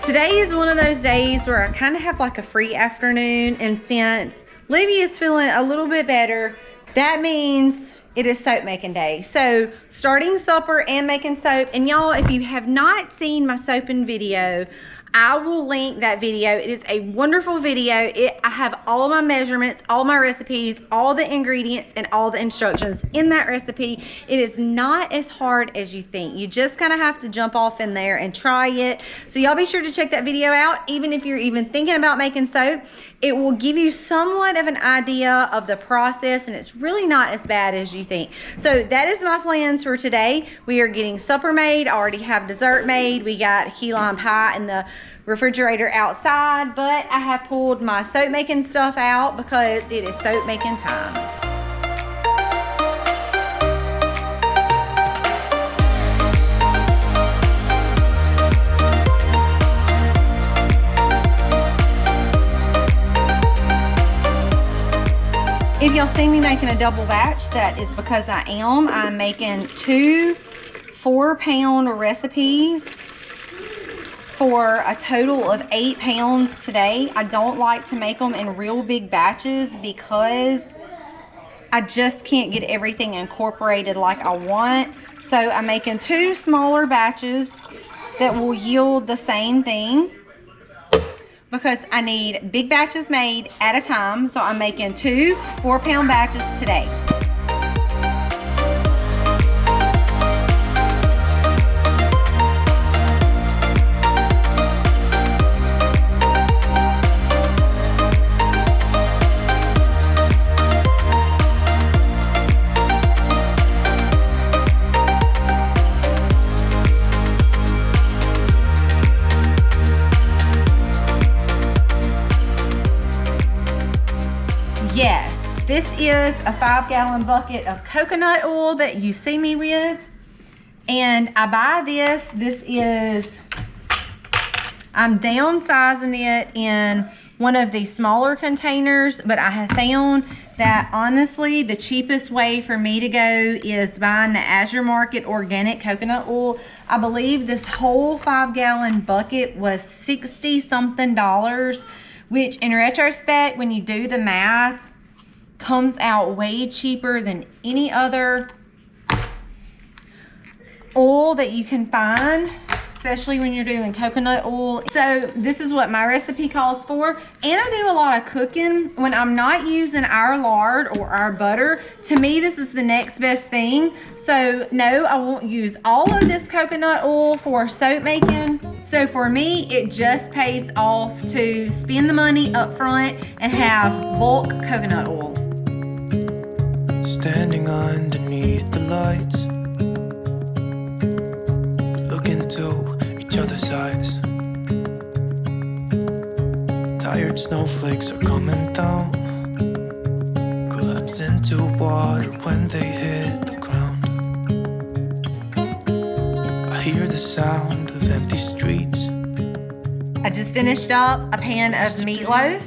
Today is one of those days where I kind of have like a free afternoon, and since Livie is feeling a little bit better, that means it is soap making day. So starting supper and making soap. And y'all, if you have not seen my soaping video, I will link that video. It is a wonderful video. I have all of my measurements, all my recipes, all the ingredients, and all the instructions in that recipe. It is not as hard as you think. You just kind of have to jump off in there and try it. So y'all be sure to check that video out. Even if you're even thinking about making soap, it will give you somewhat of an idea of the process, and it's really not as bad as you think. So that is my plans for today. We are getting supper made. I already have dessert made. We got key lime pie in the refrigerator outside, but I have pulled my soap making stuff out because it is soap making time. If y'all see me making a double batch, that is because I am. I'm making 2 4-pound recipes for a total of 8 pounds today. I don't like to make them in real big batches because I just can't get everything incorporated like I want. So I'm making 2 smaller batches that will yield the same thing, because I need big batches made at a time. So I'm making 2 4-pound batches today. Yes, this is a 5-gallon bucket of coconut oil that you see me with. And I buy this. I'm downsizing it in one of the smaller containers, but I have found that honestly, the cheapest way for me to go is buying the Azure Market organic coconut oil. I believe this whole 5-gallon bucket was $60-something, which in retrospect, when you do the math, comes out way cheaper than any other oil that you can find, especially when you're doing coconut oil. So this is what my recipe calls for. And I do a lot of cooking when I'm not using our lard or our butter. To me, this is the next best thing. So no, I won't use all of this coconut oil for soap making. So for me, it just pays off to spend the money up front and have bulk coconut oil. Standing underneath the lights, look into each other's eyes. Tired snowflakes are coming down, collapse into water when they hit the ground. I hear the sound of empty streets. I just finished up a pan of meatloaf,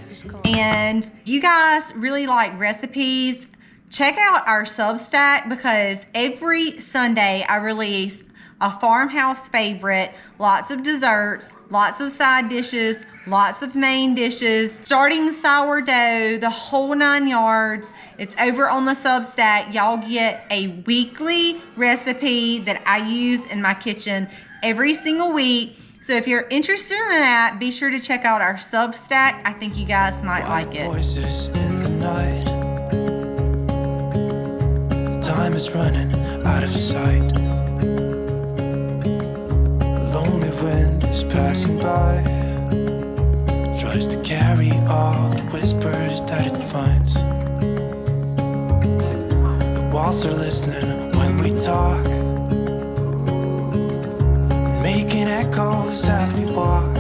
and you guys really like recipes. Check out our Substack, because every Sunday I release a farmhouse favorite, lots of desserts, lots of side dishes, lots of main dishes, starting sourdough, the whole 9 yards. It's over on the Substack. Y'all get a weekly recipe that I use in my kitchen every single week. So if you're interested in that, be sure to check out our Substack. I think you guys might like it. Voices in the night. Time is running out of sight. A lonely wind is passing by, tries to carry all the whispers that it finds. The walls are listening when we talk, making echoes as we walk.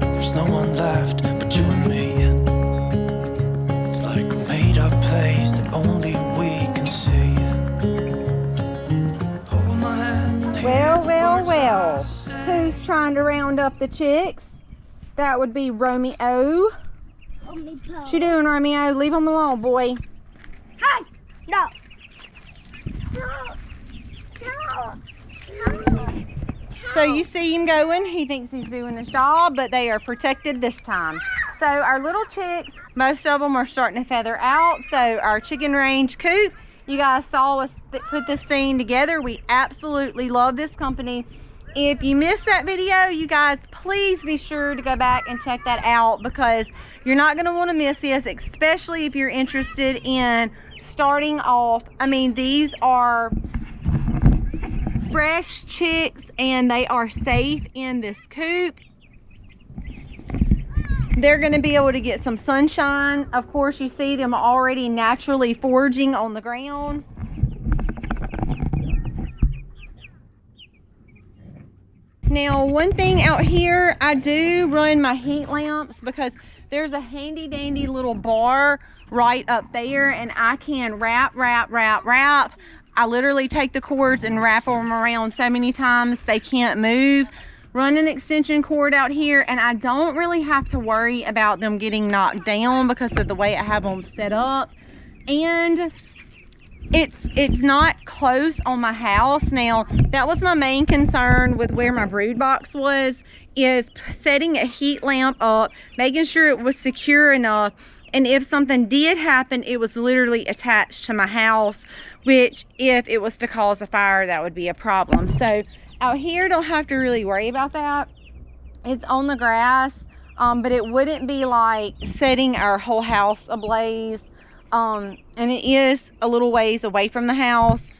There's no one left but you and me. It's like a made-up place that only we can see. Hold my hand and Well. Who's trying to round up the chicks? That would be Romeo. What you doing, Romeo? Leave him alone, boy. Hey! No! No! So you see him going. He thinks he's doing his job, but they are protected this time. So our little chicks, most of them are starting to feather out. So our chicken range coop, you guys saw us put this thing together. We absolutely love this company. If you missed that video, you guys, please be sure to go back and check that out, because you're not going to want to miss this, especially if you're interested in starting off. I mean, these are fresh chicks and they are safe in this coop. They're going to be able to get some sunshine. Of course, you see them already naturally foraging on the ground. Now, one thing out here, I do run my heat lamps because there's a handy dandy little bar right up there, and I can wrap. I literally take the cords and wrap them around so many times they can't move. Run an extension cord out here, and I don't really have to worry about them getting knocked down because of the way I have them set up. And it's not close on my house. Now, that was my main concern with where my brood box was, is setting a heat lamp up, making sure it was secure enough, and if something did happen, it was literally attached to my house, which if it was to cause a fire, that would be a problem. So out here, don't have to really worry about that. It's on the grass, but it wouldn't be like setting our whole house ablaze. And it is a little ways away from the house.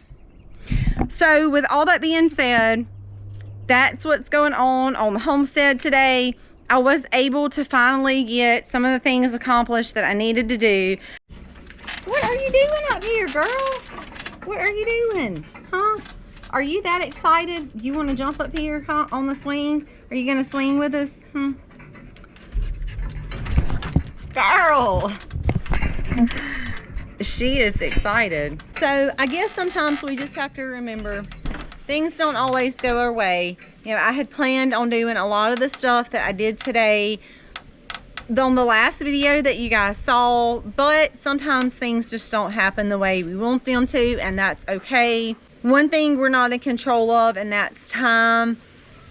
So with all that being said, that's what's going on the homestead today. I was able to finally get some of the things accomplished that I needed to do. What are you doing up here, girl? What are you doing? Huh? Are you that excited? You want to jump up here, huh, on the swing? Are you going to swing with us? Girl! She is excited. So I guess sometimes we just have to remember things don't always go our way. You know, I had planned on doing a lot of the stuff that I did today on the last video that you guys saw, but sometimes things just don't happen the way we want them to, and that's okay. One thing we're not in control of, and that's time.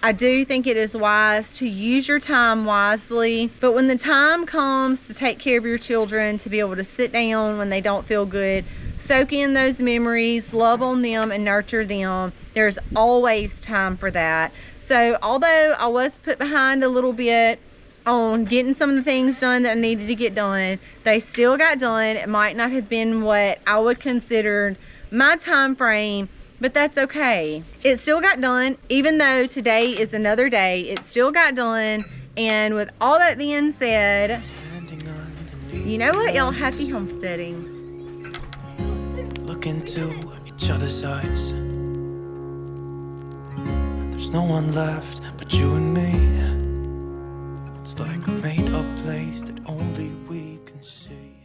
I do think it is wise to use your time wisely, but when the time comes to take care of your children, to be able to sit down when they don't feel good, soak in those memories, love on them and nurture them, there's always time for that. So although I was put behind a little bit on getting some of the things done that I needed to get done, they still got done. It might not have been what I would consider my time frame, but that's okay. It still got done. Even though today is another day, it still got done. And with all that being said, you know what, y'all? Happy homesteading. Look into each other's eyes. There's no one left but you and me. It's like a made-up place that only we can see.